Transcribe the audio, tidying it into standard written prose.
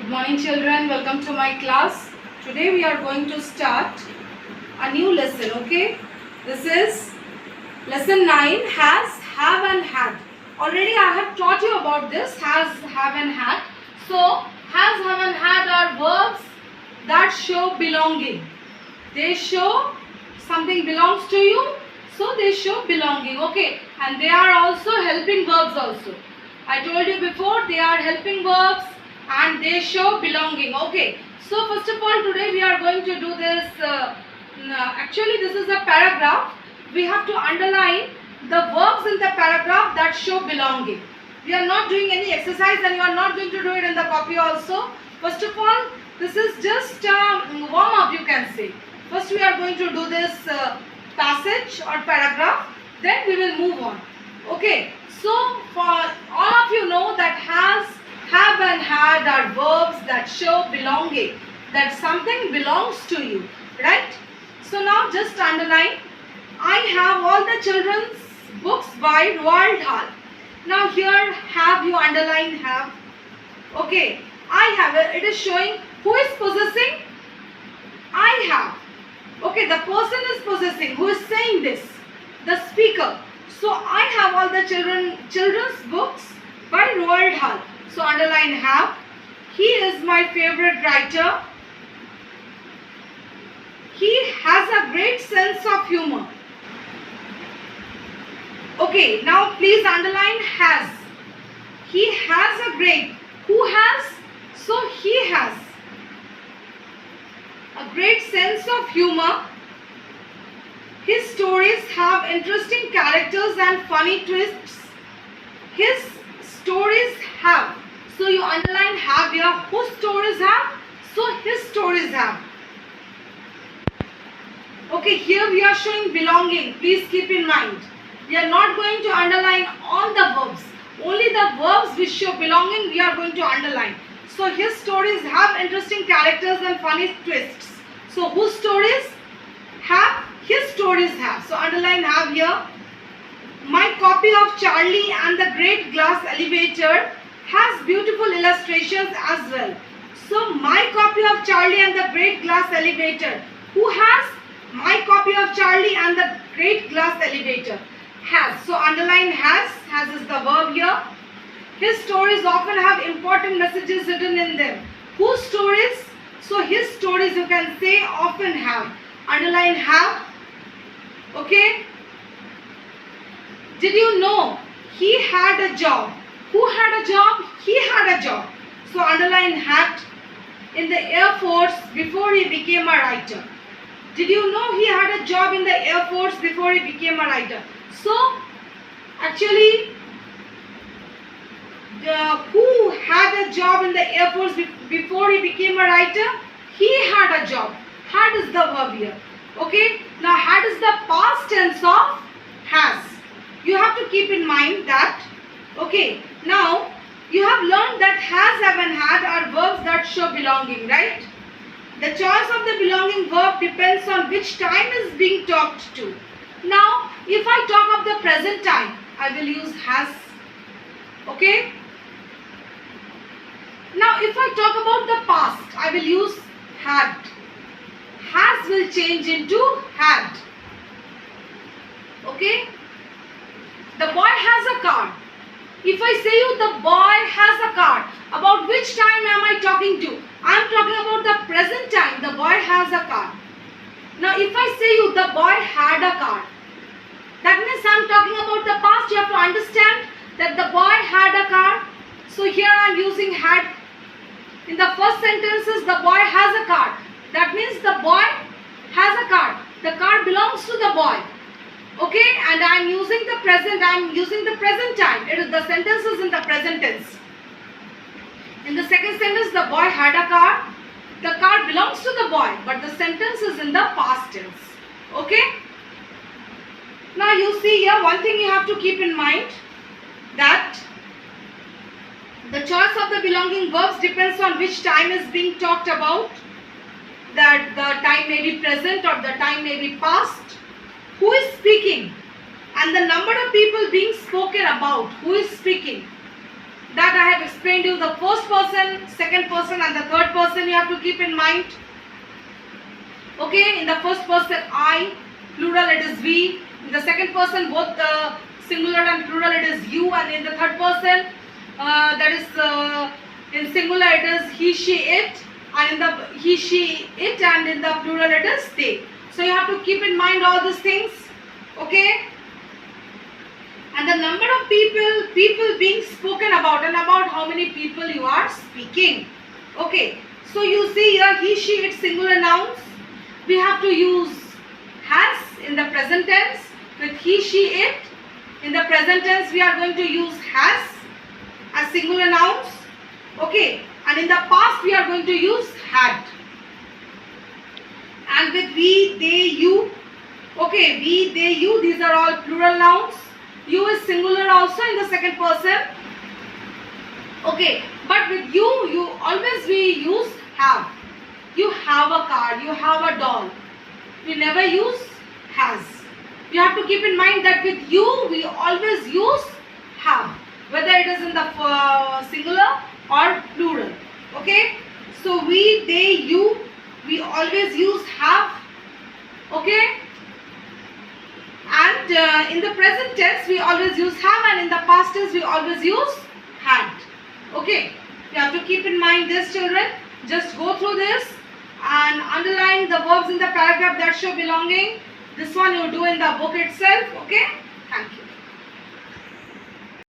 Good morning children, welcome to my class. Today we are going to start a new lesson, okay? This is lesson 9, has, have and had. Already I have taught you about this, has, have and had. So, has, have and had are verbs that show belonging. They show something belongs to you, so they show belonging, okay? And they are also helping verbs also. I told you before, they are helping verbs and they show belonging, okay? So first of all, today we are going to do this, actually this is a paragraph. We have to underline the verbs in the paragraph that show belonging. We are not doing any exercise and you are not going to do it in the copy also. First of all, this is just warm up, you can say. First we are going to do this passage or paragraph, then we will move on. Okay, so for all of you know that has, have and had are verbs that show belonging, that something belongs to you, right? So now just underline, I have all the children's books by Roald Dahl. Now here have, you underline have. Okay, I have, it is showing who is possessing, I have. Okay, the person is possessing, who is saying this, the speaker. So I have all the children's books by Roald Dahl. So underline have. He is my favorite writer. He has a great sense of humor. Okay, now please underline has. He has a great. Who has? So he has a great sense of humor. His stories have interesting characters and funny twists. His stories have. So you underline have here. Whose stories have? So his stories have. Okay, here we are showing belonging. Please keep in mind. We are not going to underline all the verbs. Only the verbs which show belonging we are going to underline. So his stories have interesting characters and funny twists. So whose stories have? His stories have. So underline have here. My copy of Charlie and the Great Glass Elevator has beautiful illustrations as well. So my copy of Charlie and the Great Glass Elevator. Who has? My copy of Charlie and the Great Glass Elevator. Has. So underline has. Has is the verb here. His stories often have important messages written in them. Whose stories? So his stories you can say often have. Underline have. Okay. Did you know he had a job? Who had a job? He had a job. So underline had in the Air Force before he became a writer. Did you know he had a job in the Air Force before he became a writer? So actually who had a job in the Air Force before he became a writer? He had a job. Had is the verb here. Okay. Now had is the past tense of has. You have to keep in mind that. Okay. Now you have learned that has, have and had are verbs that show belonging, right? The choice of the belonging verb depends on which time is being talked to. Now if I talk of the present time, I will use has. Okay. Now if I talk about the past, I will use had. Has will change into had. Okay. The boy has a car. If I say you the boy has a car, about which time am I talking to? I am talking about the present time. The boy has a car. Now if I say you the boy had a car, that means I am talking about the past. You have to understand that the boy had a car. So here I am using had. In the first sentences the boy has a car. That means the boy has a car. The car belongs to the boy. Okay, and I am using the present. I am using the present time. It is the sentence is in the present tense. In the second sentence, the boy had a car. The car belongs to the boy, but the sentence is in the past tense. Okay. Now you see here one thing you have to keep in mind, that the choice of the belonging verbs depends on which time is being talked about. That the time may be present or the time may be past. Who is speaking? And the number of people being spoken about. Who is speaking? that I have explained you the first person, second person and the third person you have to keep in mind. Okay, in the first person I, plural it is we. In the second person both the singular and plural it is you, and in the third person that is in singular it is he, she, it, and in the he, she, it, and in the plural it is they. So you have to keep in mind all these things. Okay, and the number of people being spoken about, and about how many people you are speaking. Okay, so you see here he, she, it singular nouns. We have to use has in the present tense with he, she, it. In the present tense we are going to use has as singular nouns. Okay, and in the past we are going to use had. And with we, they, you. Okay, we, they, you, these are all plural nouns. You is singular also in the second person. Okay, but with you always we use have. You have a car, you have a doll. We never use has. You have to keep in mind that with you we always use have, whether it is in the singular or plural. Okay, so we, they, you, we always use have. Okay, and in the present tense we always use have, and in the past tense we always use had. Okay, you have to keep in mind this, children. Just go through this and underline the verbs in the paragraph that show belonging. This one you do in the book itself. Okay.